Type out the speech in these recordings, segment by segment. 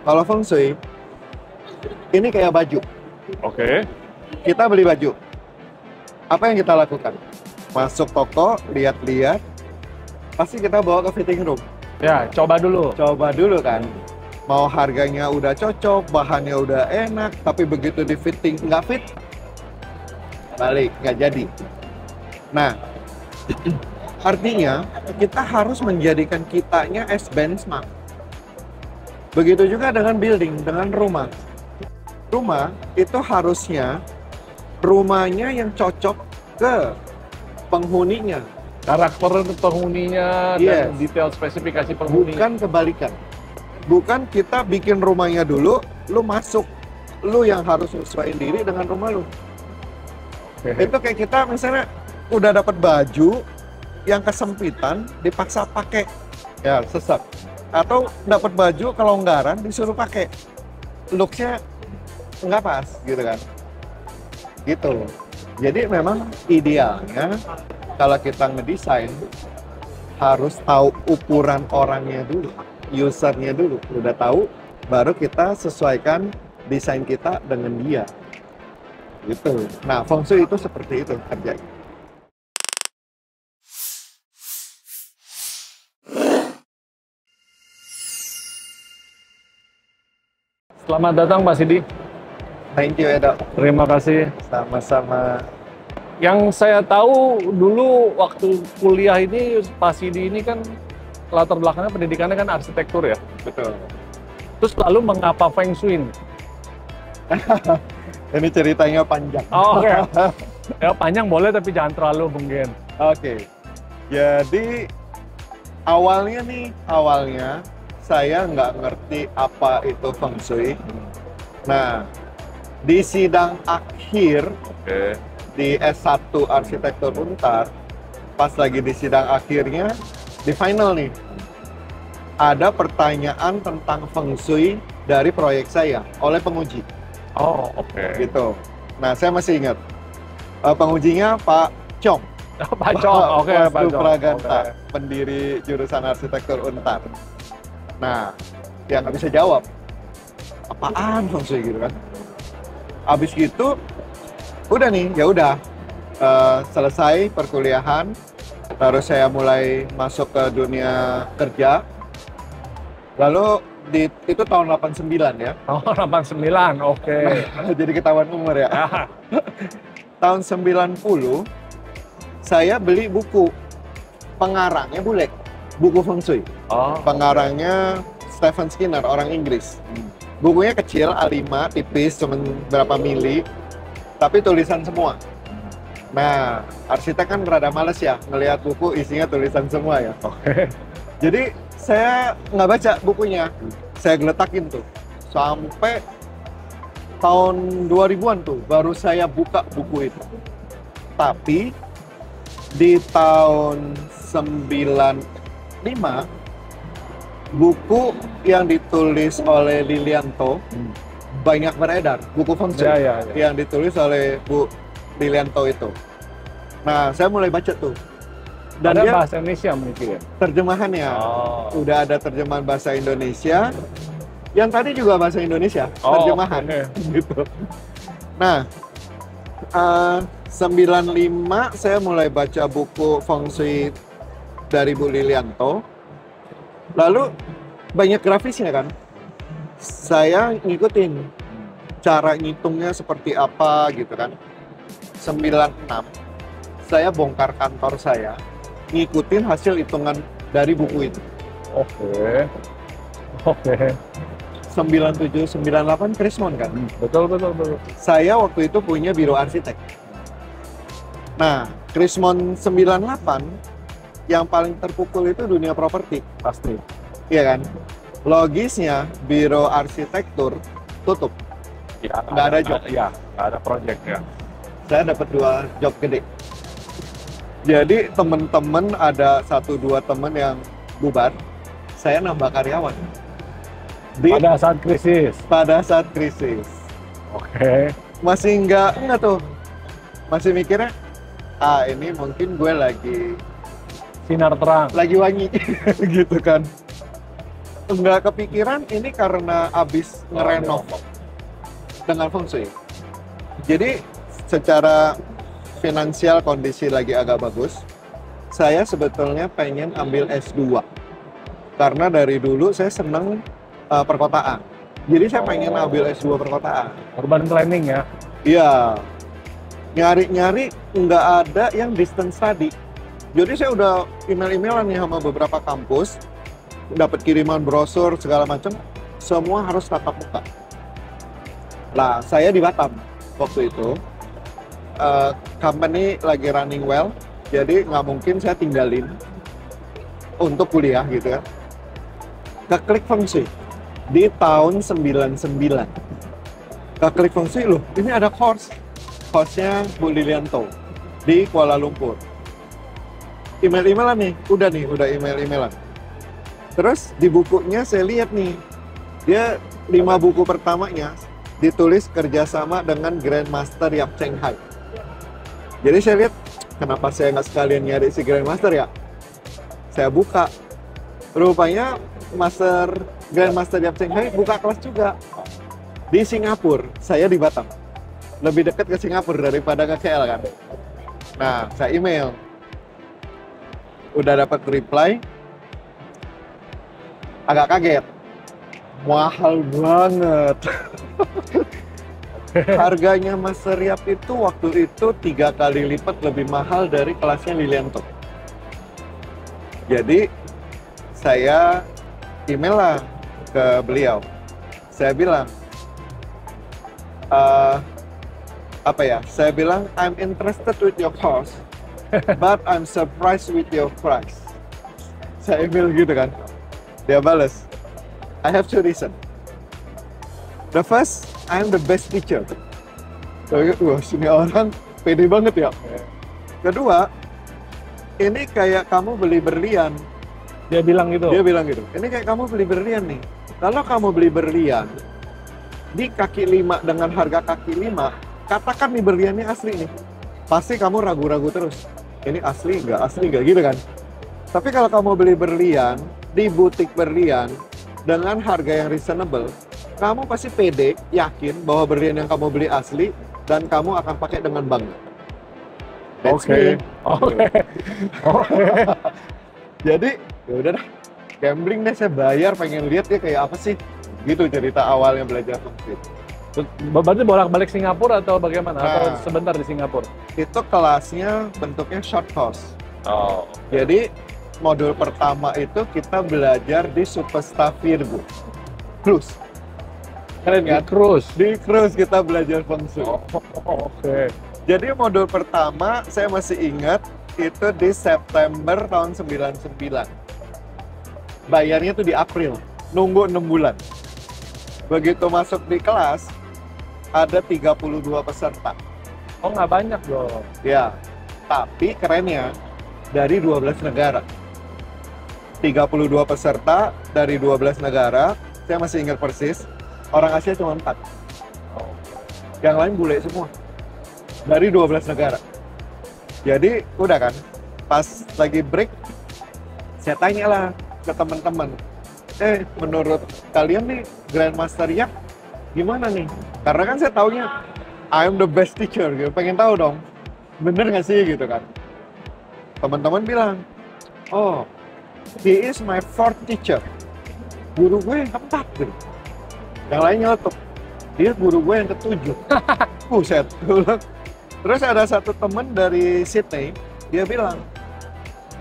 Kalau Feng Shui, ini kayak baju. Oke. Kita beli baju. Apa yang kita lakukan? Masuk toko, lihat-lihat, pasti kita bawa ke fitting room. Ya, coba dulu. Coba dulu kan. Mau harganya udah cocok, bahannya udah enak, tapi begitu di fitting nggak fit, balik, nggak jadi. Nah, artinya kita harus menjadikan kitanya as benchmark. Begitu juga dengan building, dengan rumah. Rumah itu harusnya rumahnya yang cocok ke penghuninya, Karakter penghuninya Yes. dan detail spesifikasi penghuni. bukan kebalikan. Bukan kita bikin rumahnya dulu, lu masuk, lu yang harus sesuaiin diri dengan rumah lu. Oke. Itu kayak kita misalnya udah dapat baju yang kesempitan dipaksa pakai, ya sesat. Atau dapat baju kelonggaran disuruh pakai, looknya nggak pas gitu kan. Gitu. Jadi memang idealnya kalau kita ngedesain harus tahu ukuran orangnya dulu, usernya dulu. Udah tahu, baru kita sesuaikan desain kita dengan dia. Gitu. Nah, Feng Shui itu seperti itu kerjanya. Selamat datang Pak Sidi. Thank you, Edo. Terima kasih. Sama-sama. Yang saya tahu dulu waktu kuliah ini Pak Sidi ini kan latar belakangnya pendidikannya kan arsitektur ya. Betul. Terus lalu mengapa Feng Shui? Ini ceritanya panjang. Oh, oke. Ya panjang boleh tapi jangan terlalu mungkin. Oke. Jadi awalnya saya nggak ngerti apa itu Feng Shui. Nah, di sidang akhir Oke. di S1 Arsitektur Untar, pas lagi di sidang akhirnya, di final nih, ada pertanyaan tentang Feng Shui dari proyek saya oleh penguji. Oh, oke. Gitu. Nah, saya masih ingat. Pengujinya Pak Chong. Pak Chong, oke, Pak Wastu Chong. Praganta, Oke. pendiri jurusan Arsitektur Untar. Nah, dia nggak bisa jawab. Apaan Feng Shui gitu kan. Abis gitu, udah nih, ya udah. Selesai perkuliahan, terus saya mulai masuk ke dunia kerja. Lalu itu tahun 89 ya. Oh, 89, oke. Jadi ketahuan umur ya. Ya. Tahun 90, saya beli buku. Pengarangnya bule. Buku Feng Shui. Oh, Pengarangnya Stephen Skinner, orang Inggris. Bukunya kecil, A5, tipis, cuma berapa mili. Tapi tulisan semua. Nah, arsitek kan rada males ya, ngelihat buku isinya tulisan semua ya. oke. Jadi, saya nggak baca bukunya. Saya geletakin tuh. Sampai tahun 2000-an tuh, baru saya buka buku itu. Tapi, di tahun 95, buku yang ditulis oleh Lilianto banyak beredar, buku Feng Shui Ya. yang ditulis oleh Bu Lilianto itu. Nah, saya mulai baca tuh. Dan Ada dia bahasa Indonesia mungkin ya? terjemahannya. Oh. Udah ada terjemahan bahasa Indonesia. Yang tadi juga bahasa Indonesia, Oh, terjemahan. oke. Gitu. Nah, 95 saya mulai baca buku Feng Shui dari Bu Lilianto. Lalu banyak grafisnya kan. Saya ngikutin cara ngitungnya seperti apa gitu kan. 96 saya bongkar kantor saya, ngikutin hasil hitungan dari buku itu. Oke. Oke. 97, 98 Krismon kan. Betul. Saya waktu itu punya biro arsitek. Nah, Krismon 98 yang paling terpukul itu dunia properti. Pasti. Iya kan? Logisnya biro arsitektur tutup. Ya, Nggak ada job. Ya, nggak ada project ya. Saya dapat 2 job gede. Jadi temen-temen ada 1-2 temen yang bubar, saya nambah karyawan. Pada saat krisis. Pada saat krisis. Oke. Masih enggak tuh. Masih mikirnya, ini mungkin gue lagi Sinar terang. wangi gitu kan. nggak kepikiran ini karena abis ngerenov dengan feng shui. Jadi secara finansial kondisi lagi agak bagus, saya sebetulnya pengen ambil S2 karena dari dulu saya seneng perkotaan. Jadi saya pengen ambil S2 perkotaan. Urban planning ya. Iya, nyari-nyari nggak ada yang distance study. Jadi saya udah email-emailan nih sama beberapa kampus, dapat kiriman brosur segala macam, semua harus tatap muka. Nah, saya di Batam waktu itu, company lagi running well, jadi nggak mungkin saya tinggalin untuk kuliah gitu ya. Keklik feng shui di tahun 99. Keklik feng shui loh, ini ada course-nya Bu Lilianto di Kuala Lumpur. Email-emailan nih, udah email-emailan. Terus di bukunya saya lihat nih, dia 5 buku pertamanya ditulis kerjasama dengan Grandmaster Yap Cheng Hai. Jadi saya lihat, kenapa saya nggak sekalian nyari si Grandmaster ya? Saya buka, rupanya Grandmaster Yap Cheng Hai buka kelas juga di Singapura. Saya di Batam, lebih dekat ke Singapura daripada ke KL kan. Nah, saya email, udah dapat reply, agak kaget, mahal banget. Harganya Master Yap itu waktu itu 3 kali lipat lebih mahal dari kelasnya Lilianto. Jadi saya email lah ke beliau, saya bilang saya bilang I'm interested with your course but I'm surprised with your price. Saya email gitu kan, dia balas, I have 2 reasons. The first, I'm the best teacher. Wah, sini orang pede banget ya. Kedua, ini kayak kamu beli berlian. Dia bilang gitu. Dia bilang gitu. Ini kayak kamu beli berlian nih. Kalau kamu beli berlian di kaki 5 dengan harga kaki 5, katakan nih berliannya asli nih. Pasti kamu ragu-ragu terus. Ini asli nggak gitu kan? Tapi kalau kamu beli berlian di butik berlian dengan harga yang reasonable, kamu pasti pede, yakin bahwa berlian yang kamu beli asli dan kamu akan pakai dengan bangga. Oke. Jadi, ya udah dah, gambling deh, saya bayar, pengen lihat dia kayak apa sih. Gitu cerita awalnya belajar feng shui. Berarti bolak-balik Singapura atau bagaimana? Nah, atau sebentar di Singapura? Itu kelasnya bentuknya short course. Oh. Jadi, modul pertama itu kita belajar di Superstar Virgo Cruise. Keren kan? Di cruise kita belajar feng shui. Oke. Jadi modul pertama saya masih ingat itu di September tahun 99. Bayarnya tuh di April, nunggu 6 bulan. Begitu masuk di kelas, ada 32 peserta. Oh, nggak banyak dong. Ya, tapi kerennya dari 12 negara. 32 peserta dari 12 negara, saya masih ingat persis. Orang Asia cuma 4. Yang lain bule semua. Dari 12 negara. Jadi udah kan, pas lagi break, saya tanya lah ke teman-teman, menurut kalian nih Grandmaster Yap gimana nih? Karena kan saya taunya I'm the best teacher gitu, pengen tahu dong, bener nggak sih gitu kan? Teman-teman bilang, oh, he is my 4th teacher. Guru gue yang keempat gitu. Yang lain nyelotok, dia guru gue yang ke-7. Buset. Terus ada satu temen dari Sydney, dia bilang,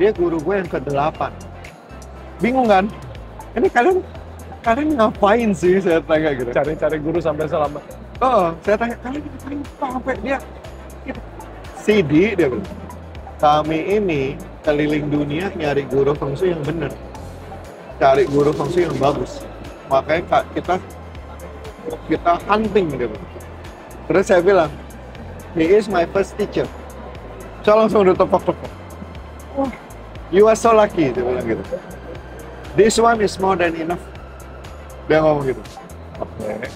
dia guru gue yang ke-8. Bingung kan? Ini kalian ngapain sih? Saya tanya gitu. Cari-cari guru sampai selamat. Oh, saya tanya, kalian ngapain sampai dia? Sidi, dia bilang, kami ini keliling dunia nyari guru feng shui yang benar. Cari guru feng shui yang bagus. Makanya kita hunting gitu. Terus saya bilang, he is my first teacher. Saya langsung udah tepok-tepok. Oh, you are so lucky, dia bilang gitu. This one is more than enough. Dia ngomong gitu.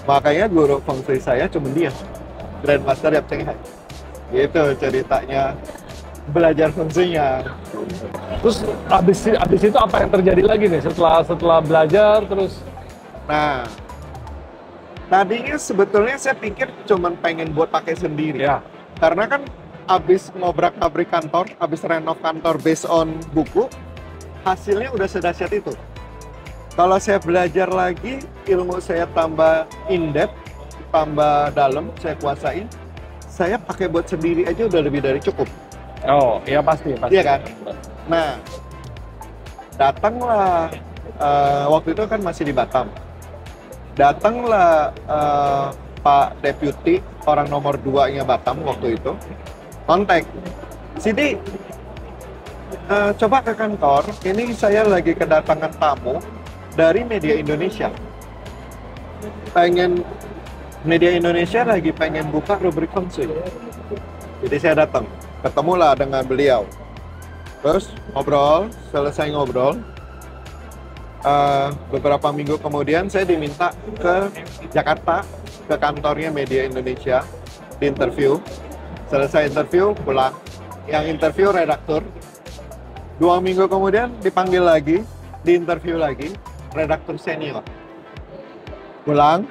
Makanya guru feng shui saya cuma dia, Grandmaster Yap Cheng Hai. Gitu ceritanya belajar feng shui-nya. Terus abis itu apa yang terjadi lagi nih setelah belajar terus? Nah, tadinya sebetulnya saya pikir cuman pengen buat pakai sendiri. Ya. Karena kan abis ngobrak-abrik kantor, abis renov kantor based on buku, hasilnya udah sedahsyat itu. Kalau saya belajar lagi, ilmu saya tambah in-depth, tambah dalam, saya kuasain, saya pakai buat sendiri aja udah lebih dari cukup. Oh, iya pasti. Iya kan? Nah, datanglah, waktu itu kan masih di Batam. Datanglah Pak Deputi, orang nomor 2-nya Batam waktu itu, kontak. Sidi, coba ke kantor, ini saya lagi kedatangan tamu dari media Indonesia. Media Indonesia lagi pengen buka rubrik Feng Shui. Jadi saya datang, ketemulah dengan beliau. Terus ngobrol, selesai ngobrol, beberapa minggu kemudian saya diminta ke Jakarta, ke kantornya media Indonesia, di interview. Selesai interview, pulang. Yang interview redaktur. 2 minggu kemudian dipanggil lagi, di interview lagi, redaktur senior. Pulang.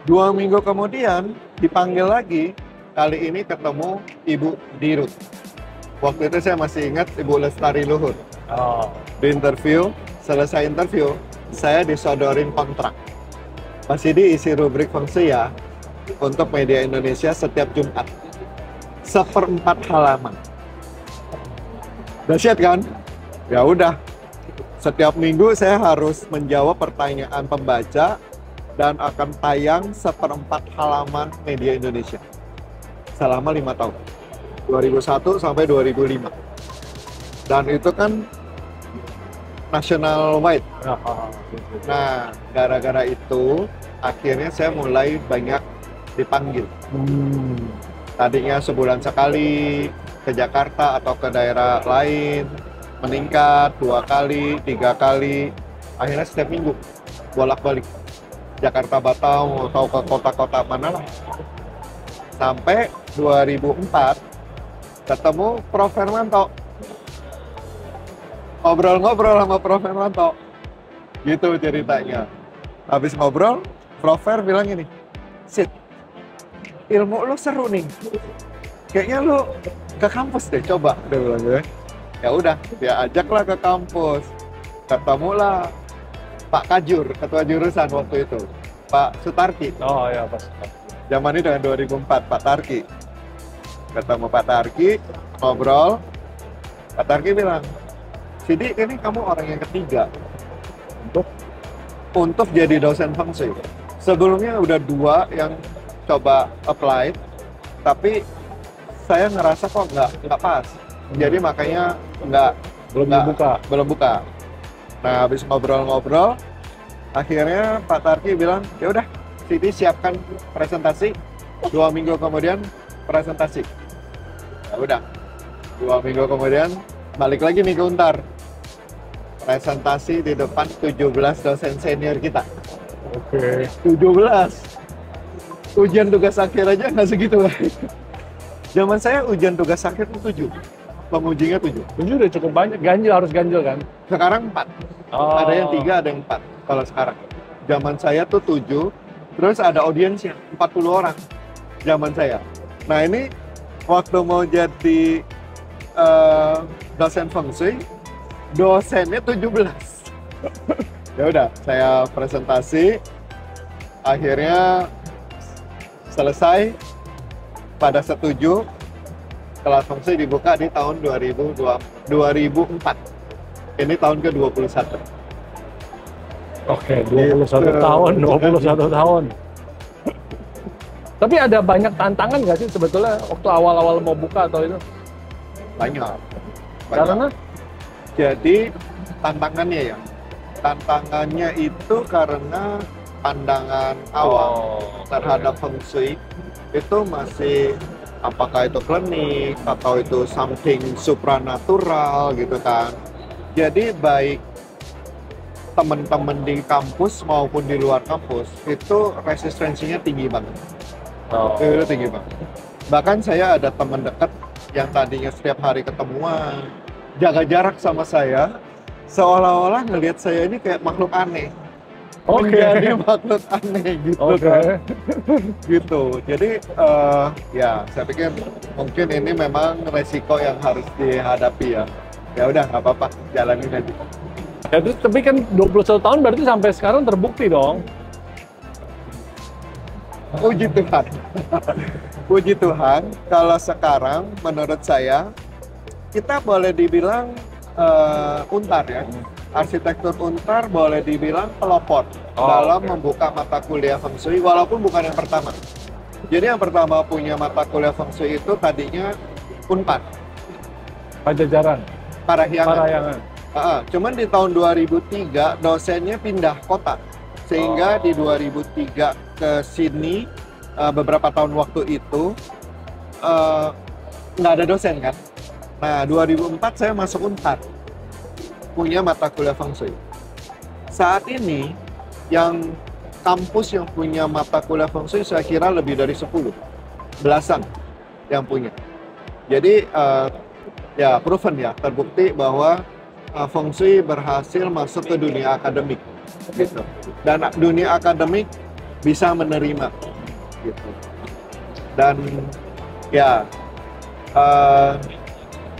2 minggu kemudian dipanggil lagi, kali ini ketemu Ibu Dirut. Waktu itu saya masih ingat Ibu Lestari Luhur. Oh. Di interview, selesai interview, saya disodorin kontrak. Mas Sidi isi rubrik Feng Shui ya untuk media Indonesia setiap Jumat. 1/4 halaman. Dahsyat kan? Ya udah. Setiap minggu saya harus menjawab pertanyaan pembaca dan akan tayang 1/4 halaman media Indonesia selama 5 tahun. 2001 sampai 2005. Dan itu kan national wide. Nah, gara-gara itu akhirnya saya mulai banyak dipanggil. Tadinya sebulan sekali ke Jakarta atau ke daerah lain, meningkat 2 kali, 3 kali, akhirnya setiap minggu bolak-balik Jakarta Batam atau ke kota-kota mana lah. Sampai 2004 ketemu Prof. Hermanto. Ngobrol-ngobrol sama Prof. Hermanto. Gitu ceritanya. Habis ngobrol, Prof. Her bilang gini, Sid, ilmu lu seru nih. Kayaknya lu ke kampus deh, coba. Dia bilang gitu. Ya udah, dia ajaklah ke kampus. Ketemulah Pak Kajur, ketua jurusan waktu itu. Pak Sutarki. Oh ya, pas. Zaman itu kan 2004, Pak Tarki. Ketemu Pak Tarki, ngobrol. Pak Tarki bilang, Sidi, ini kamu orang yang ketiga untuk jadi dosen Feng Shui. Sebelumnya udah 2 yang coba apply, tapi saya ngerasa kok nggak pas. Jadi makanya belum buka. Nah, habis ngobrol-ngobrol, akhirnya Pak Tarki bilang, ya udah, Sidi siapkan presentasi. 2 minggu kemudian presentasi. Ya udah, 2 minggu kemudian balik lagi nih ke Untar. Presentasi di depan 17 dosen senior kita. Oke. 17. Ujian tugas akhir aja nggak segitu. Zaman saya ujian tugas akhir itu 7. Pengujinya 7. 7 udah cukup banyak, harus ganjil kan? Sekarang 4. Oh. Ada yang 3, ada yang 4. Kalau sekarang. Zaman saya tuh 7, terus ada audiensnya, 40 orang. Zaman saya. Nah ini, waktu mau jadi dosen Feng Shui, dosennya 17. Ya udah, saya presentasi, akhirnya selesai, pada setuju, kelas Feng Shui dibuka di tahun 2004. Ini tahun ke-21. Oke, 21 tahun, 21 tahun. Tapi ada banyak tantangan nggak sih sebetulnya waktu awal-awal mau buka atau itu? Banyak. Karena? Jadi tantangannya tantangannya itu karena pandangan awam terhadap Feng Shui itu masih apakah itu klinik atau itu something supranatural gitu kan. Jadi baik teman-teman di kampus maupun di luar kampus itu resistensinya tinggi banget. Itu tinggi banget. Bahkan saya ada teman dekat yang tadinya setiap hari ketemuan, jaga jarak sama saya, seolah-olah ngelihat saya ini kayak makhluk aneh. Oke. Menjadi makhluk aneh gitu Oke. kan. Gitu. Jadi ya saya pikir mungkin ini memang resiko yang harus dihadapi ya. Ya udah nggak apa-apa, jalanin aja. Ya, terus, tapi kan 21 tahun berarti sampai sekarang terbukti dong. Puji Tuhan. Puji Tuhan, kalau sekarang menurut saya kita boleh dibilang untar ya. Arsitektur untar boleh dibilang pelopor dalam oke. membuka mata kuliah Feng Shui walaupun bukan yang pertama. Jadi yang pertama punya mata kuliah Feng Shui itu tadinya Unpad, Pajajaran, Parahyangan. Parahyangan. Cuman di tahun 2003 dosennya pindah kota. Sehingga di 2003 ke sini beberapa tahun waktu itu nggak ada dosen kan. Nah 2004 saya masuk Unpad, punya mata kuliah Feng Shui. Saat ini yang kampus yang punya mata kuliah Feng Shui saya kira lebih dari 10, belasan yang punya. Jadi ya proven ya, terbukti bahwa Feng Shui berhasil masuk ke dunia akademik gitu. Dan dunia akademik bisa menerima gitu. Dan ya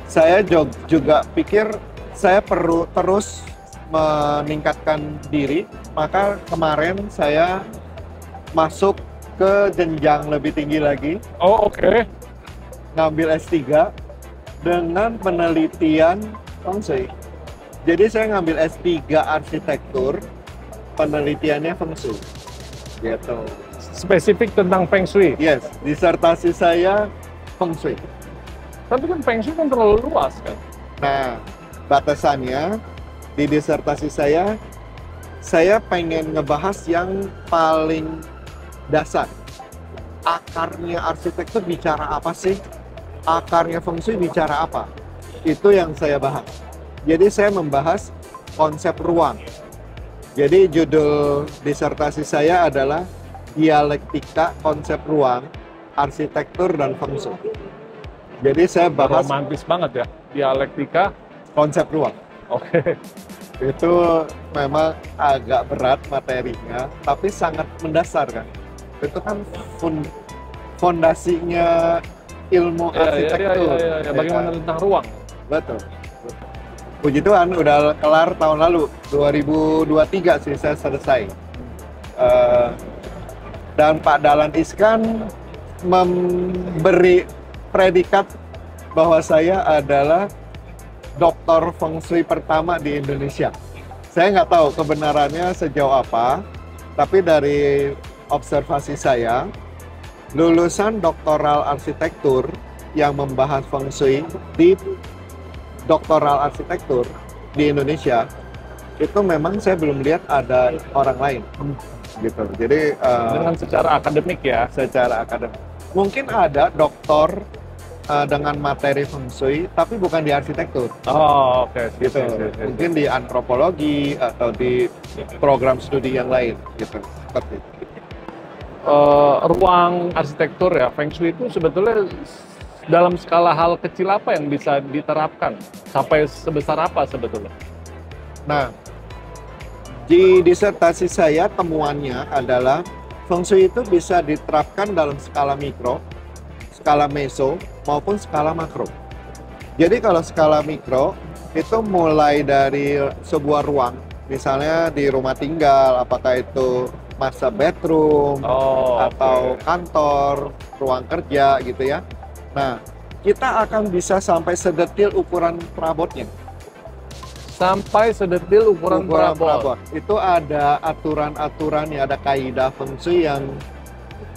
saya juga pikir saya perlu terus meningkatkan diri, maka kemarin saya masuk ke jenjang lebih tinggi lagi, Oh, oke. ngambil S3 dengan penelitian Feng Shui. Jadi saya ngambil S3 arsitektur, penelitiannya Feng Shui. Gitu. Spesifik tentang Feng Shui. Yes, disertasi saya Feng Shui. Tapi kan Feng Shui kan terlalu luas kan. Nah, batasannya di disertasi saya pengen ngebahas yang paling dasar. Akarnya arsitektur bicara apa sih? Akarnya Feng Shui bicara apa? Itu yang saya bahas. Jadi saya membahas konsep ruang. Jadi judul disertasi saya adalah dialektika konsep ruang, arsitektur dan Feng Shui. Jadi saya bahas Romantis banget ya, dialektika. konsep ruang. Oke. Itu memang agak berat materinya, tapi sangat mendasar kan. Itu kan fondasinya ilmu arsitektur. Ya. Bagaimana tentang ruang? Betul. Puji Tuhan udah kelar tahun lalu, 2023 sih saya selesai. Dan Pak Dahlan Iskan memberi predikat bahwa saya adalah doktor Feng Shui pertama di Indonesia. Saya nggak tahu kebenarannya sejauh apa, tapi dari observasi saya, lulusan doktoral arsitektur yang membahas Feng Shui di doktoral arsitektur di Indonesia, itu memang saya belum lihat ada orang lain. Gitu. Jadi Dengan secara akademik ya. secara akademik. Mungkin ada doktor dengan materi Feng Shui, tapi bukan di arsitektur. Oh, oke. Gitu. Mungkin di antropologi atau di program studi yang lain. Gitu. Seperti itu. Ruang arsitektur ya, Feng Shui itu sebetulnya dalam skala hal kecil apa yang bisa diterapkan? Sampai sebesar apa sebetulnya? Nah, di disertasi saya temuannya adalah Feng Shui itu bisa diterapkan dalam skala mikro, skala meso, maupun skala makro. Jadi kalau skala mikro, itu mulai dari sebuah ruang, misalnya di rumah tinggal, apakah itu master bedroom, atau kantor, ruang kerja gitu ya. Nah, kita akan bisa sampai sedetil ukuran perabotnya. Sampai sedetil ukuran perabot. Itu ada aturan-aturan, ada kaidah Feng Shui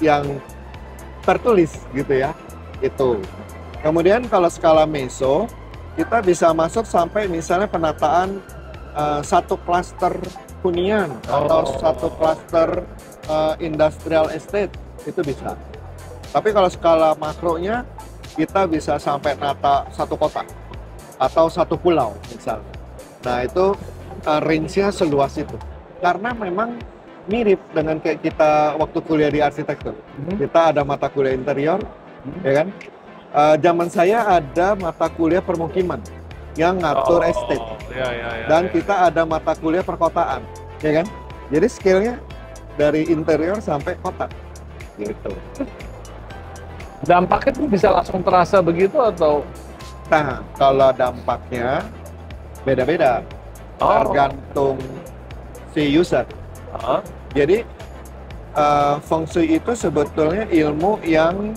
yang tertulis gitu ya. Itu. Kemudian kalau skala meso, kita bisa masuk sampai misalnya penataan satu klaster hunian atau satu klaster industrial estate, itu bisa. Tapi kalau skala makronya, kita bisa sampai nata satu kota atau satu pulau misalnya. Nah itu range-nya seluas itu. Karena memang mirip dengan kayak kita waktu kuliah di arsitektur. Kita ada mata kuliah interior, ya kan? Zaman saya ada mata kuliah permukiman. yang ngatur estate. Dan kita ada mata kuliah perkotaan, ya kan? Jadi skillnya dari interior sampai kota, gitu. Dampaknya tuh bisa langsung terasa begitu atau? Nah, kalau dampaknya beda-beda, tergantung si user. Jadi feng shui itu sebetulnya ilmu yang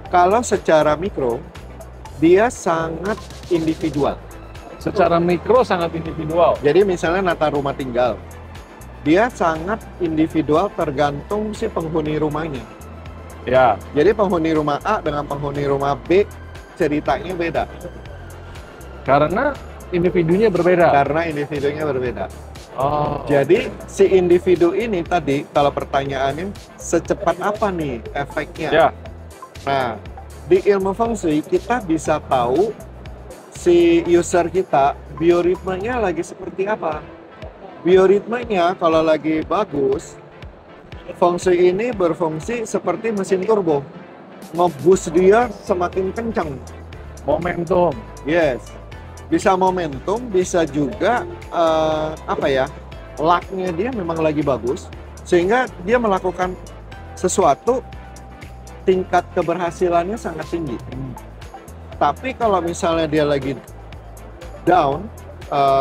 kalau secara mikro dia sangat individual. Secara mikro sangat individual. Jadi misalnya nata rumah tinggal, dia sangat individual tergantung si penghuni rumahnya. Ya. Jadi penghuni rumah A dengan penghuni rumah B ceritanya beda. Karena individunya berbeda. Jadi si individu ini tadi kalau pertanyaannya secepat apa nih efeknya? Ya. Nah, di ilmu feng shui kita bisa tahu si user kita bioritmenya lagi seperti apa. Bioritmenya kalau lagi bagus, feng shui ini berfungsi seperti mesin turbo. Nge-boost dia semakin kencang. Momentum. Yes. Bisa momentum, bisa juga luck-nya dia memang lagi bagus sehingga dia melakukan sesuatu tingkat keberhasilannya sangat tinggi. Tapi kalau misalnya dia lagi down,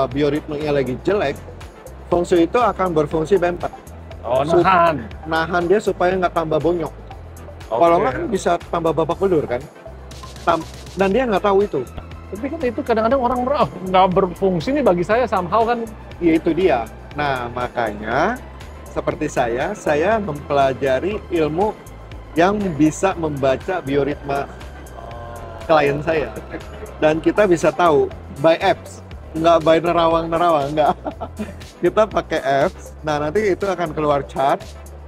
bioritmenya lagi jelek, feng shui itu akan berfungsi bemper. Nahan dia supaya nggak tambah bonyok. Kalau nggak kan bisa tambah babak belur kan. Dan dia nggak tahu itu. Tapi kan itu kadang-kadang orang nggak berfungsi nih bagi saya somehow kan. Ya itu dia. Nah makanya seperti saya mempelajari ilmu yang bisa membaca bioritma klien saya. Dan kita bisa tahu by apps, nggak by nerawang, nggak. Kita pakai apps, nah nanti itu akan keluar chart.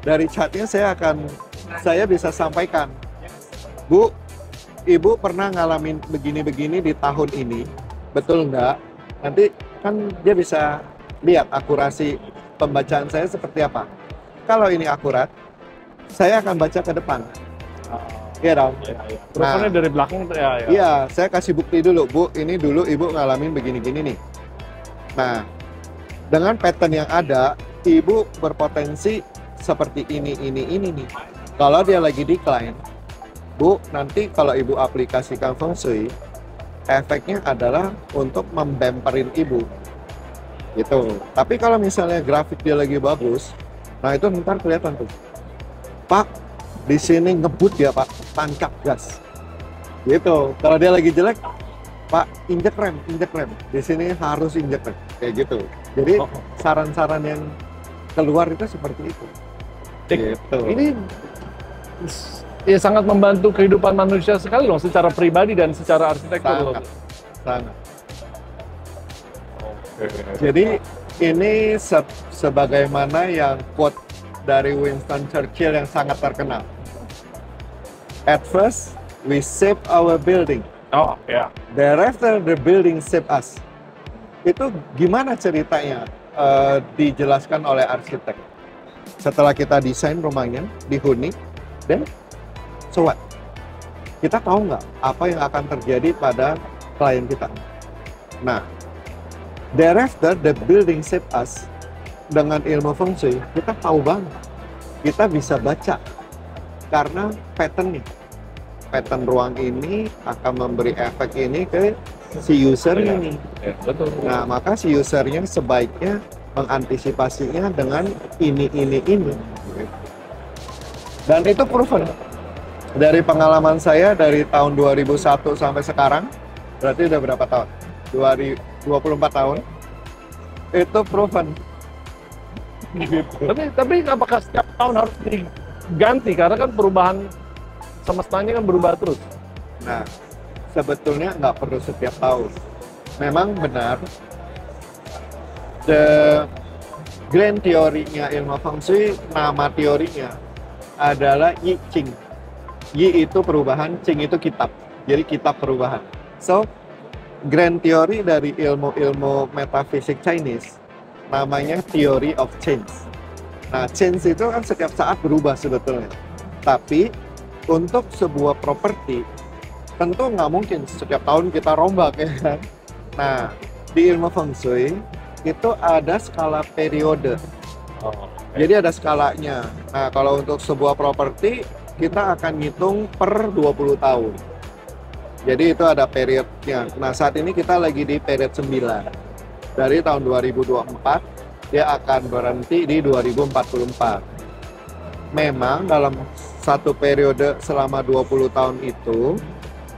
Dari chartnya saya bisa sampaikan, Bu, Ibu pernah ngalamin begini-begini di tahun ini, betul nggak? Nanti kan dia bisa lihat akurasi pembacaan saya seperti apa. Kalau ini akurat, saya akan baca ke depan. Iya dong. Nah, dari belakang ya. Iya, saya kasih bukti dulu, Bu. Ini dulu Ibu ngalamin begini-gini nih. Nah, dengan pattern yang ada, Ibu berpotensi seperti ini nih. Kalau dia lagi decline, Bu, nanti kalau Ibu aplikasikan feng shui, efeknya adalah untuk membemperin Ibu. Gitu. Tapi kalau misalnya grafik dia lagi bagus, nah itu ntar kelihatan tuh. Pak, di sini ngebut ya Pak, tancap gas. Gitu. Kalau dia lagi jelek, Pak, injek rem. Di sini harus injek rem. Kayak gitu. Jadi saran-saran yang keluar itu seperti itu. Gitu. Ini ya sangat membantu kehidupan manusia sekali loh, secara pribadi dan secara arsitektur. Sangat. Jadi ini sebagaimana yang quote dari Winston Churchill yang sangat terkenal. At first, we shape our building. Thereafter, the building shape us. Itu gimana ceritanya? Dijelaskan oleh arsitek. Setelah kita desain rumahnya, dihuni, dan so what? Kita tahu nggak apa yang akan terjadi pada klien kita? Nah, thereafter the building shape us. Dengan ilmu feng shui, kita tahu banget. Kita bisa baca karena pattern ruang ini akan memberi efek ini ke si user ini. Ya, betul. Nah, maka si usernya sebaiknya mengantisipasinya dengan ini. Dan itu proven. Dari pengalaman saya dari tahun 2001 sampai sekarang, berarti udah berapa tahun? 24 tahun. Itu proven. Tapi apakah setiap tahun harus diganti? Karena kan perubahan semestanya kan berubah terus. Nah, sebetulnya nggak perlu setiap tahun. Memang benar, the grand teorinya ilmu feng shui, nama teorinya adalah Yi Ching. Yi itu perubahan, Ching itu kitab. Jadi kitab perubahan. So, grand teori dari ilmu metafisik Chinese namanya theory of change. Nah, change itu kan setiap saat berubah sebetulnya. Tapi untuk sebuah properti tentu nggak mungkin setiap tahun kita rombak ya kan. Nah, di ilmu Feng Shui itu ada skala periode. Oh, Jadi ada skalanya. Nah, kalau untuk sebuah properti kita akan ngitung per 20 tahun. Jadi itu ada periodnya. Nah, saat ini kita lagi di period 9. Dari tahun 2024 dia akan berhenti di 2044. Memang dalam satu periode selama 20 tahun itu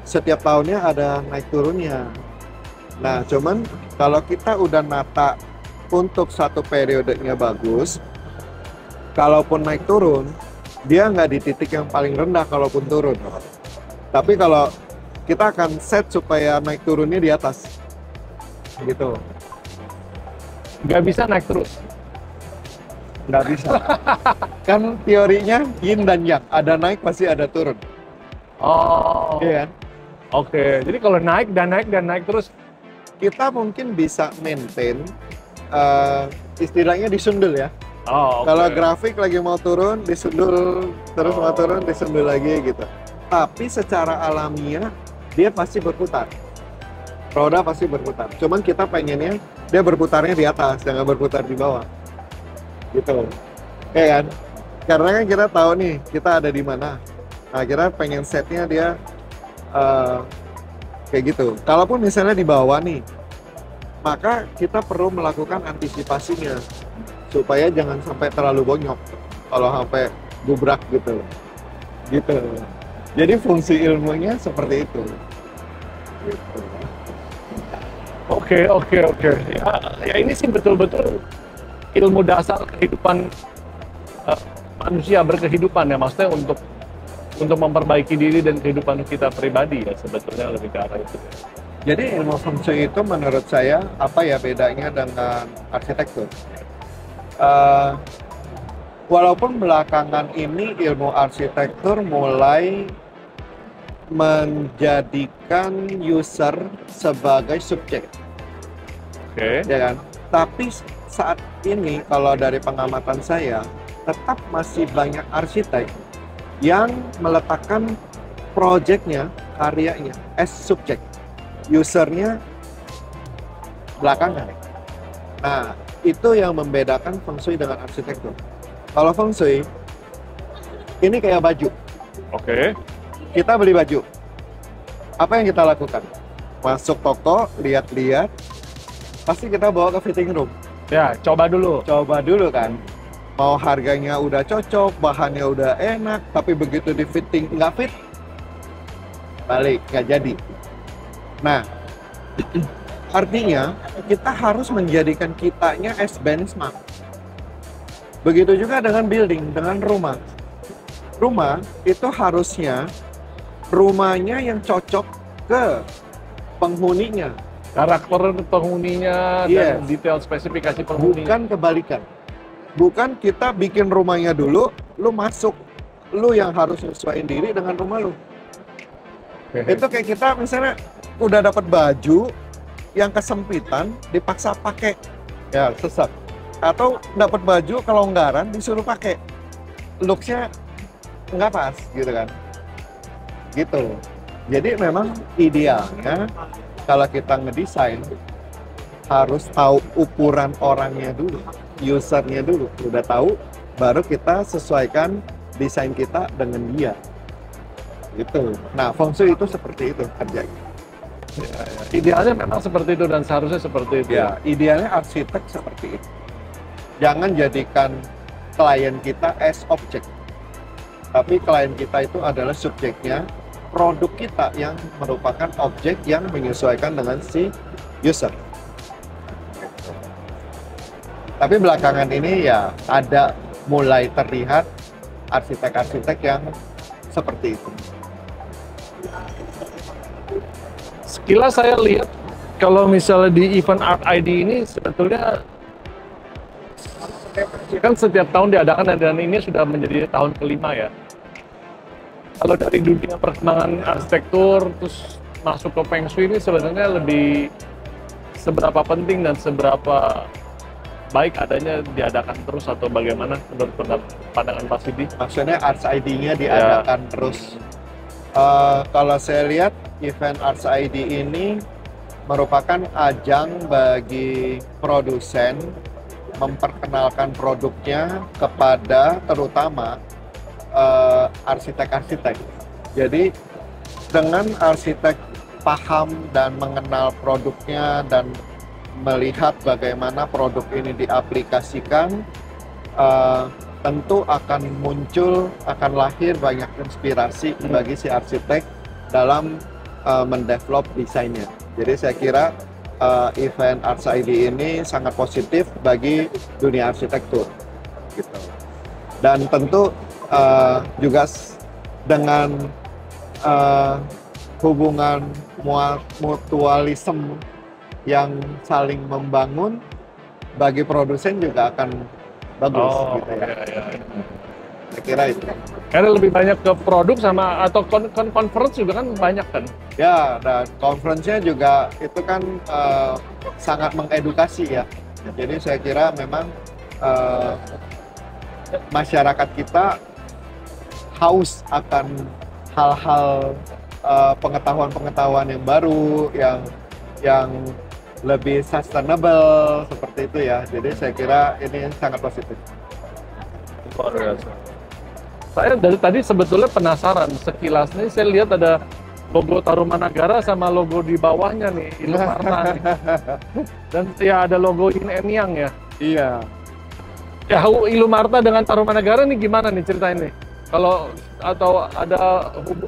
setiap tahunnya ada naik turunnya. Nah, cuman kalau kita udah nata untuk satu periodenya bagus, kalaupun naik turun, dia nggak di titik yang paling rendah kalaupun turun. Tapi kalau kita akan set supaya naik turunnya di atas, gitu. nggak bisa naik terus. Nggak bisa. Kan teorinya yin dan yang, ada naik pasti ada turun. Oh, Iya kan? oke. Jadi kalau naik dan naik dan naik terus, Kita mungkin bisa maintain istilahnya disundul ya. oh, oke. Kalau grafik lagi mau turun, disundul, terus mau turun, disundul lagi gitu. Tapi secara alamiah dia pasti berputar. Roda pasti berputar. Cuman kita pengennya dia berputarnya di atas, jangan berputar di bawah. Gitu. Kayak kan? Karena kan kita tahu nih, kita ada di mana. Nah, kita pengen setnya dia kayak gitu. Kalaupun misalnya di bawah nih, maka kita perlu melakukan antisipasinya supaya jangan sampai terlalu bonyok. Kalau sampai gubrak gitu. Gitu. Jadi fungsi ilmunya seperti itu. Gitu. Oke. Ya ini sih betul-betul ilmu dasar kehidupan manusia berkehidupan ya, maksudnya untuk memperbaiki diri dan kehidupan kita pribadi ya, sebetulnya lebih ke arah itu. Jadi ilmu Feng Shui itu menurut saya apa ya bedanya dengan arsitektur? Walaupun belakangan ini ilmu arsitektur mulai menjadikan user sebagai subjek, Oke. ya kan? Tapi saat ini kalau dari pengamatan saya tetap masih banyak arsitek yang meletakkan projectnya, karyanya as subjek, usernya belakangan. Nah, itu yang membedakan Feng Shui dengan arsitektur. Kalau Feng Shui, ini kayak baju. Oke. Kita beli baju. Apa yang kita lakukan? Masuk toko, lihat-lihat, pasti kita bawa ke fitting room. Ya, coba dulu. Coba dulu kan. Mau harganya udah cocok, bahannya udah enak, tapi begitu di fitting nggak fit, balik, nggak jadi. Nah, artinya kita harus menjadikan kitanya as benchmark. Begitu juga dengan building, dengan rumah. Rumah itu harusnya rumahnya yang cocok ke penghuninya, Karakter penghuninya Yes. dan detail spesifikasi penghuni. bukan kebalikan. Bukan kita bikin rumahnya dulu, lu masuk, lu yang harus sesuaiin diri dengan rumah lu. Oke. Itu kayak kita misalnya udah dapat baju yang kesempitan dipaksa pakai, ya sesat. Atau dapat baju kelonggaran disuruh pakai, looksnya nggak pas gitu kan. Gitu. Jadi memang idealnya kalau kita ngedesain harus tahu ukuran orangnya dulu, usernya dulu. Udah tahu, baru kita sesuaikan desain kita dengan dia. Gitu. Nah, Feng Shui itu seperti itu kerjanya. Idealnya memang seperti itu dan seharusnya seperti itu. Ya, idealnya arsitek seperti itu. Jangan jadikan klien kita as objek. Tapi klien kita itu adalah subjeknya, produk kita yang merupakan objek yang menyesuaikan dengan si user. Tapi belakangan ini ya ada mulai terlihat arsitek-arsitek yang seperti itu. Sekilas saya lihat kalau misalnya di event Art ID ini sebetulnya kan setiap tahun diadakan dan ini sudah menjadi tahun kelima ya. Kalau dari dunia perkembangan arsitektur terus masuk ke Feng Shui ini sebenarnya lebih seberapa penting dan seberapa baik adanya diadakan terus atau bagaimana menurut pandangan Pak Sidi? Maksudnya Arts ID-nya diadakan terus. Kalau saya lihat event Arts ID ini merupakan ajang bagi produsen memperkenalkan produknya kepada terutama arsitek-arsitek. Jadi dengan arsitek paham dan mengenal produknya dan melihat bagaimana produk ini diaplikasikan, tentu akan muncul, akan lahir banyak inspirasi bagi si arsitek dalam mendevelop desainnya. Jadi saya kira event Arts ID ini sangat positif bagi dunia arsitektur, gitu. Dan tentu juga dengan hubungan mutualisme yang saling membangun, bagi produsen juga akan bagus, gitu ya. Saya kira itu. Karena lebih banyak ke produk sama atau conference juga kan banyak kan? Ya, dan conference-nya juga itu kan sangat mengedukasi ya. Jadi saya kira memang masyarakat kita haus akan hal-hal pengetahuan-pengetahuan yang baru, yang lebih sustainable seperti itu ya. Jadi saya kira ini sangat positif. Luar biasa. Saya dari tadi sebetulnya penasaran, sekilas nih saya lihat ada logo Tarumanagara sama logo di bawahnya nih, Ilumarta nih. Dan ya ada logo Yin and Yang ya. Iya. Ya Ilumarta dengan Tarumanagara nih gimana nih ceritain nih? Kalau atau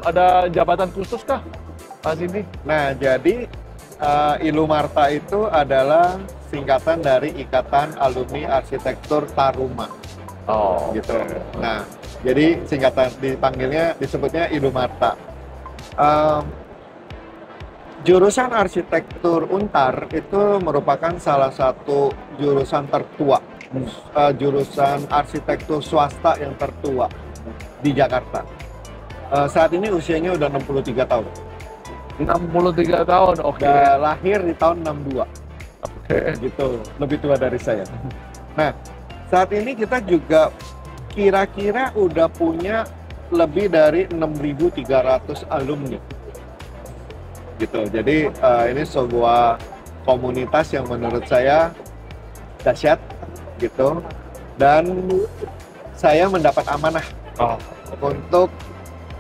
ada jabatan khusus kah pas ini? Nah, jadi Ilumarta itu adalah singkatan dari Ikatan Alumni Arsitektur Taruma. Oh, gitu. Nah, jadi singkatan disebutnya Ilumarta. Jurusan arsitektur Untar itu merupakan salah satu jurusan tertua, jurusan arsitektur swasta yang tertua di Jakarta. Saat ini usianya udah 63 tahun. 63 tahun, oke. Lahir di tahun 62. Oke. Gitu, lebih tua dari saya. Nah, saat ini kita juga kira-kira udah punya lebih dari 6.300 alumni. Gitu. Jadi ini sebuah komunitas yang menurut saya dahsyat gitu. Dan saya mendapat amanah untuk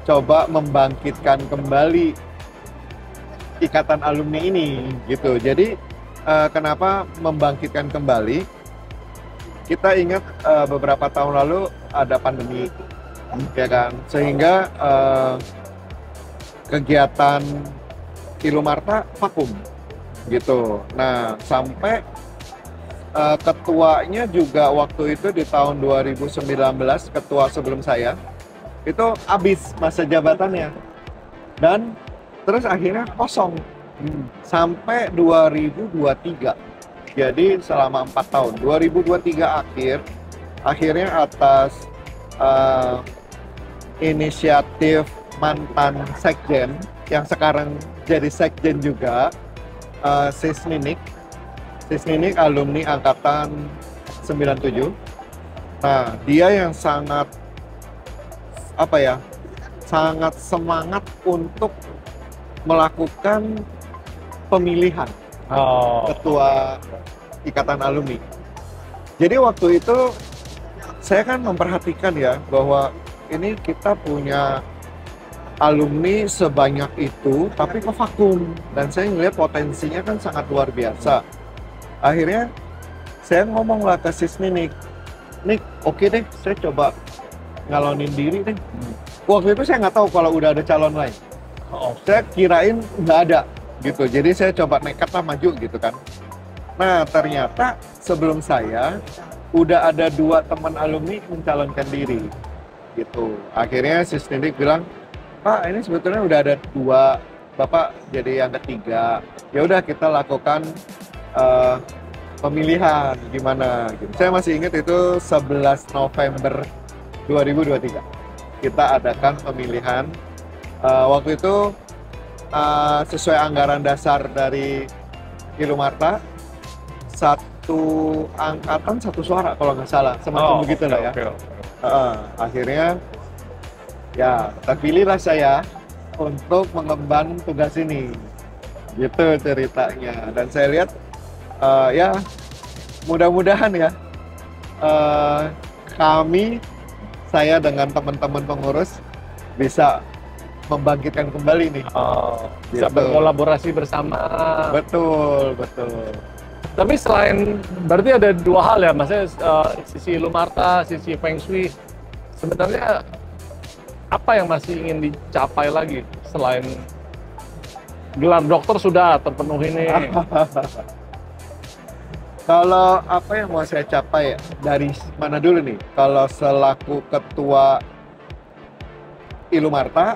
coba membangkitkan kembali ikatan alumni ini gitu. Jadi kenapa membangkitkan kembali? Kita ingat beberapa tahun lalu ada pandemi, ya kan, sehingga kegiatan Ilumarta vakum, gitu. Nah, sampai ketuanya juga waktu itu di tahun 2019, ketua sebelum saya, itu habis masa jabatannya. Dan terus akhirnya kosong, sampai 2023. Jadi selama 4 tahun, 2023 akhirnya atas inisiatif mantan sekjen yang sekarang jadi sekjen juga, Sisninik alumni angkatan 97. Nah, dia yang sangat sangat semangat untuk melakukan pemilihan ketua ikatan alumni. Jadi waktu itu saya kan memperhatikan ya bahwa ini kita punya alumni sebanyak itu tapi kok vakum, dan saya melihat potensinya kan sangat luar biasa. Akhirnya saya ngomonglah ke Sisninik, Nik, oke deh, saya coba ngalonin diri deh. Waktu itu saya nggak tahu kalau udah ada calon lain. Saya kirain nggak ada gitu, jadi saya coba nekat lah maju gitu kan. Nah, ternyata sebelum saya udah ada 2 teman alumni mencalonkan diri gitu. Akhirnya Sisnidik bilang, Pak, ini sebetulnya udah ada 2, Bapak jadi yang ketiga. Ya udah, kita lakukan pemilihan gimana gitu. Saya masih ingat itu 11 November 2023 kita adakan pemilihan. Waktu itu sesuai anggaran dasar dari Ilumarta, 1 angkatan 1 suara kalau nggak salah, semacam begitu lah ya. Akhirnya ya terpilihlah saya untuk mengemban tugas ini. Gitu ceritanya. Dan saya lihat ya mudah-mudahan ya eh, saya dengan teman-teman pengurus bisa membangkitkan kembali nih. Bisa Gitu. berkolaborasi bersama. Betul, betul. Tapi selain, berarti ada dua hal ya, maksudnya sisi Ilumarta, sisi Feng Shui. Sebenarnya apa yang masih ingin dicapai lagi selain gelar dokter sudah terpenuhi nih? Kalau apa yang mau saya capai dari mana dulu nih? Kalau selaku ketua Ilumarta,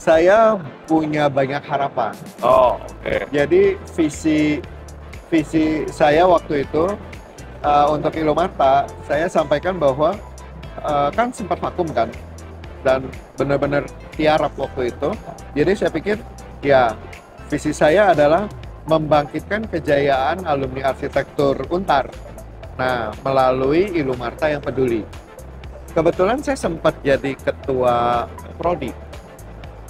saya punya banyak harapan. Oh, oke. Jadi visi saya waktu itu untuk Ilumarta, saya sampaikan bahwa kan sempat vakum kan, dan benar-benar tiarap waktu itu. Jadi saya pikir ya visi saya adalah membangkitkan kejayaan alumni arsitektur Untar. Nah, melalui Ilumarta yang peduli. Kebetulan saya sempat jadi ketua prodi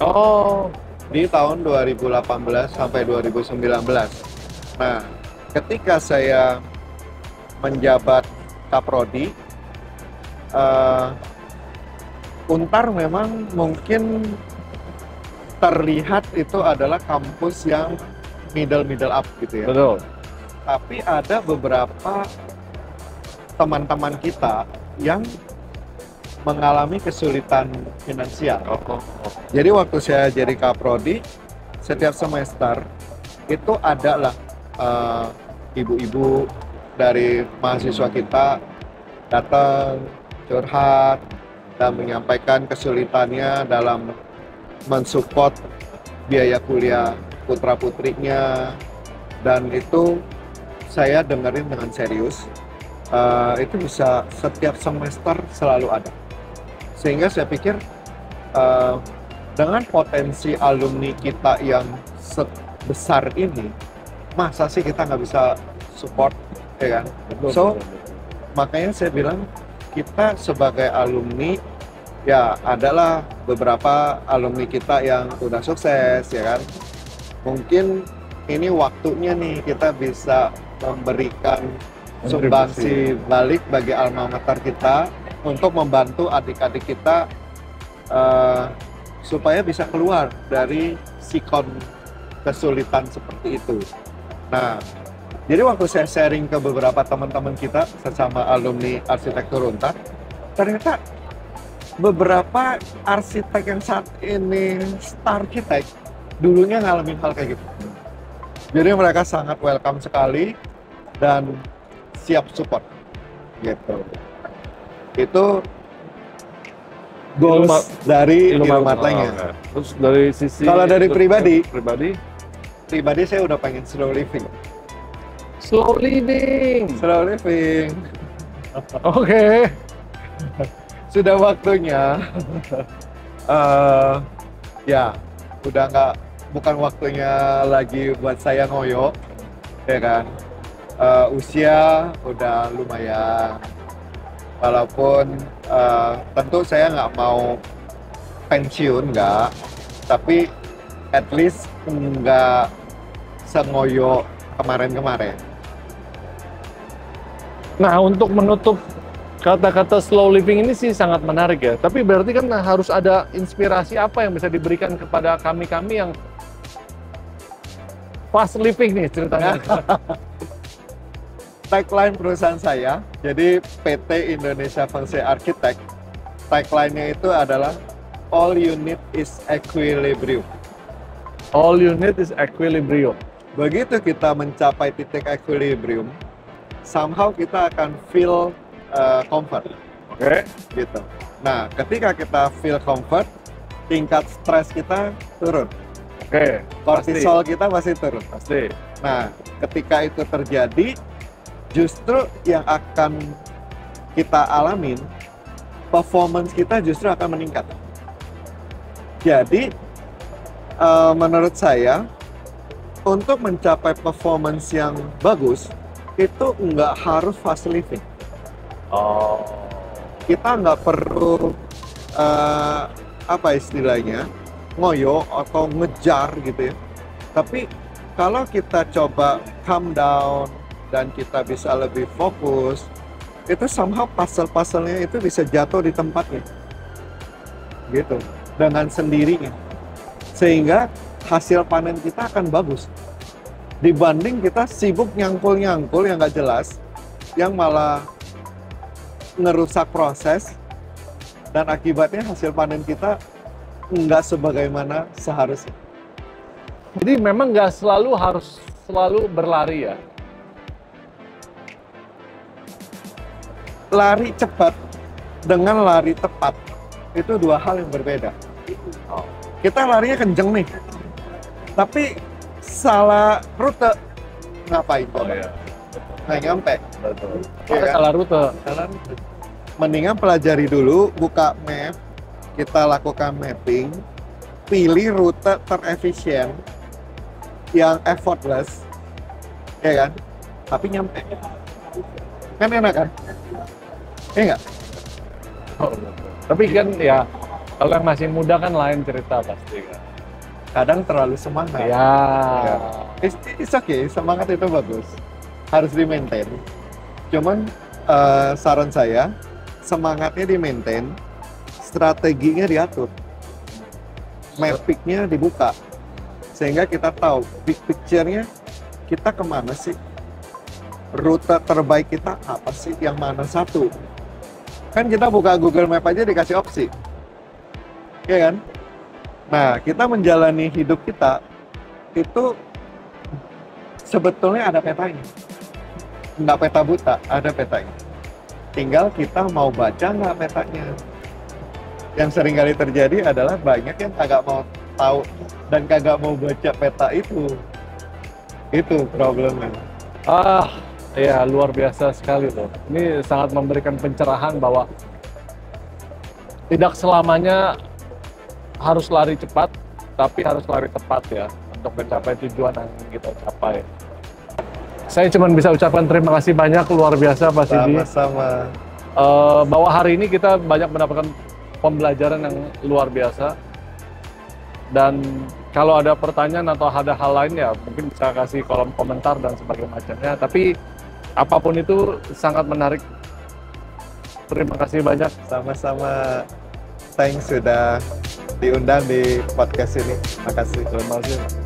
Oh, di tahun 2018 sampai 2019. Nah, ketika saya menjabat Kaprodi, Untar memang mungkin terlihat itu adalah kampus yang middle up gitu ya. betul. Tapi ada beberapa teman-teman kita yang mengalami kesulitan finansial. Jadi waktu saya jadi Kaprodi, setiap semester itu ada lah ibu-ibu dari mahasiswa kita datang curhat dan menyampaikan kesulitannya dalam mensupport biaya kuliah putra-putrinya, dan itu saya dengerin dengan serius. Itu bisa setiap semester selalu ada, sehingga saya pikir dengan potensi alumni kita yang sebesar ini, masa sih kita nggak bisa support, ya kan? So makanya saya bilang kita sebagai alumni, ya adalah beberapa alumni kita yang udah sukses, ya kan? Mungkin ini waktunya nih kita bisa memberikan sumbangsi balik bagi alma mater kita untuk membantu adik-adik kita supaya bisa keluar dari sikon kesulitan seperti itu. Nah, jadi waktu saya sharing ke beberapa teman-teman kita sesama alumni arsitektur Untar, ternyata beberapa arsitek yang saat ini star arsitek dulunya ngalamin hal kayak gitu. Jadi mereka sangat welcome sekali dan siap support gitu. Itu goals dari Ilumartanya. Terus dari sisi Kalau dari pribadi saya saya udah pengen slow living. slow living. Oke. Sudah waktunya. Ya, udah bukan waktunya lagi buat saya ngoyo, ya kan? Usia udah lumayan. Walaupun tentu saya nggak mau pensiun, nggak. Tapi at least nggak sengoyo kemarin-kemarin. Nah, untuk menutup kata-kata slow living ini sih sangat menarik ya. Tapi berarti kan harus ada inspirasi apa yang bisa diberikan kepada kami-kami yang fast living nih ceritanya. Tagline perusahaan saya, jadi PT Indonesia Feng Shui Architect, tagline-nya itu adalah all you need is equilibrium. All you need is equilibrium. Begitu kita mencapai titik equilibrium, somehow kita akan feel comfort. Oke. Gitu. Nah, ketika kita feel comfort, tingkat stres kita turun. Oke. Kortisol kita pasti turun. Pasti. Nah, ketika itu terjadi, justru yang akan kita alamin, performance kita justru akan meningkat. Jadi, menurut saya, untuk mencapai performance yang bagus, itu nggak harus fast living. Oh. Kita nggak perlu, apa istilahnya, ngoyo atau ngejar gitu ya. Tapi kalau kita coba calm down dan kita bisa lebih fokus, itu somehow puzzle-puzzlenya itu bisa jatuh di tempatnya. Gitu. Dengan sendirinya. Sehingga hasil panen kita akan bagus. Dibanding kita sibuk nyangkul-nyangkul yang nggak jelas, yang malah ngerusak proses, dan akibatnya hasil panen kita nggak sebagaimana seharusnya. Jadi memang nggak harus selalu berlari ya. Lari cepat dengan lari tepat itu dua hal yang berbeda. Kita larinya kenceng nih, tapi salah rute, ngapain? Iya. Nggak nyampe. Betul. Iya kan? Salah rute. Mendingan pelajari dulu, buka map, kita lakukan mapping, pilih rute terefisien yang effortless, ya kan? Tapi nyampe. Kan enak kan? Iya nggak? Oh, betul. Tapi kan ya, kalau yang masih muda kan lain cerita pasti kan. Kadang terlalu semangat. Ya. Ya. It's okay, semangat itu bagus. Harus di-maintain. Cuman saran saya, semangatnya di-maintain, strateginya diatur. Mapping-nya dibuka. Sehingga kita tahu big picture-nya kita kemana sih? Rute terbaik kita apa sih? Yang mana satu? Kan kita buka Google Map aja dikasih opsi. Iya kan? Nah, kita menjalani hidup kita itu sebetulnya ada petanya. Nggak peta buta, ada petanya. Tinggal kita mau baca nggak petanya. Yang sering kali terjadi adalah banyak yang kagak mau tahu dan kagak mau baca peta itu. Itu problemnya. Ya luar biasa sekali loh. Ini sangat memberikan pencerahan bahwa tidak selamanya harus lari cepat, tapi harus lari tepat ya untuk mencapai tujuan yang kita capai. Saya cuma bisa ucapkan terima kasih banyak, luar biasa Pak Sidi. Sama-sama. Bahwa hari ini kita banyak mendapatkan pembelajaran yang luar biasa. Dan kalau ada pertanyaan atau ada hal lain ya mungkin bisa kasih kolom komentar dan sebagainya macamnya. Tapi apapun itu sangat menarik. Terima kasih banyak. Sama-sama. Thanks sudah diundang di podcast ini. Makasih. Terima kasih.